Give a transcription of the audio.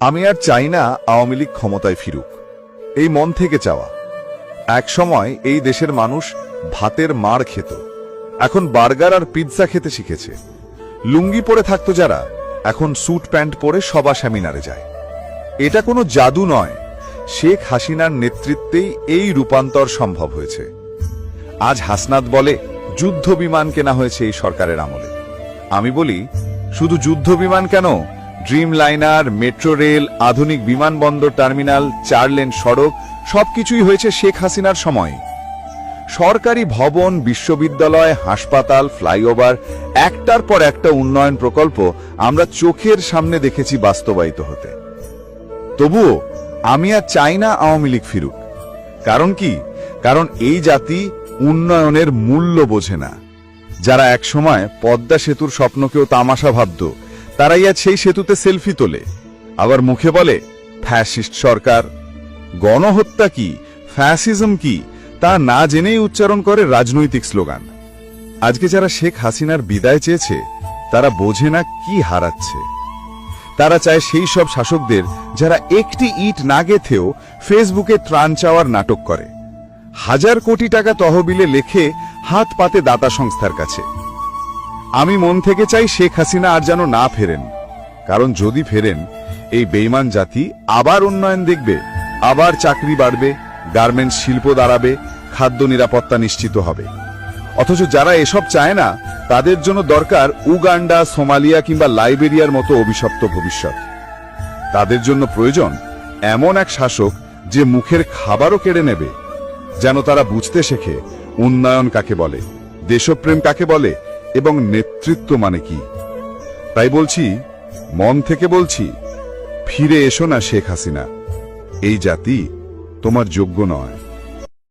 আমি আর চাই না আওয়ামী লীগ ক্ষমতায় ফিরুক, এই মন থেকে চাওয়া। এক সময় এই দেশের মানুষ ভাতের মার খেত, এখন বার্গার আর পিৎজা খেতে শিখেছে। লুঙ্গি পরে থাকতো যারা, এখন স্যুট প্যান্ট পরে সভা সেমিনারে যায়। এটা কোনো জাদু নয়, শেখ হাসিনার নেতৃত্বেই এই রূপান্তর সম্ভব হয়েছে। আজ হাসনাত বলে যুদ্ধ বিমান কেনা হয়েছে এই সরকারের আমলে। আমি বলি, শুধু যুদ্ধ বিমান কেন, ড্রিম লাইনার, মেট্রো রেল, আধুনিক বিমানবন্দর, টার্মিনাল, 4 লেন সড়ক সবকিছুই হয়েছে শেখ হাসিনার সময়। সরকারি ভবন, বিশ্ববিদ্যালয়, হাসপাতাল, ফ্লাইওভার, একটার পর একটা উন্নয়ন প্রকল্প আমরা চোখের সামনে দেখেছি বাস্তবায়িত হতে। তবুও আমি আর চাই না আওয়ামী লীগ ফিরুক। কারণ কি? কারণ এই জাতি উন্নয়নের মূল্য বোঝে না। যারা একসময় পদ্মা সেতুর স্বপ্নকেও তামাশা ভাবত, তারাই আজ সেই সেতুতে সেলফি তোলে, আবার মুখে বলে ফ্যাসিস্ট সরকার। গণহত্যা কি, ফ্যাসিজম কি, তা না জেনেই উচ্চারণ করে রাজনৈতিক স্লোগান। আজকে যারা শেখ হাসিনার বিদায় চেয়েছে, তারা বোঝে না কি হারাচ্ছে। তারা চায় সেই সব শাসকদের যারা একটি ইট না গেথেও ফেসবুকে ত্রাণ চাওয়ার নাটক করে, 1000 কোটি টাকা তহবিলে লেখে হাত পাতে দাতা সংস্থার কাছে। আমি মন থেকে চাই শেখ হাসিনা আর যেন না ফেরেন, কারণ যদি ফেরেন এই বেঈমান জাতি আবার উন্নয়ন দেখবে, আবার চাকরি বাড়বে, গার্মেন্টস শিল্প দাঁড়াবে, খাদ্য নিরাপত্তা নিশ্চিত হবে। অথচ যারা এসব চায় না, তাদের জন্য দরকার উগান্ডা, সোমালিয়া কিংবা লাইবেরিয়ার মতো অভিশপ্ত ভবিষ্যৎ। তাদের জন্য প্রয়োজন এমন এক শাসক যে মুখের খাবারও কেড়ে নেবে, যেন তারা বুঝতে শেখে উন্নয়ন কাকে বলে, দেশপ্রেম কাকে বলে এবং নেতৃত্ব মানে কি। তাই বলছি, মন থেকে বলছি, ফিরে এসো না শেখ হাসিনা। এই জাতি তোমার যোগ্য নয়।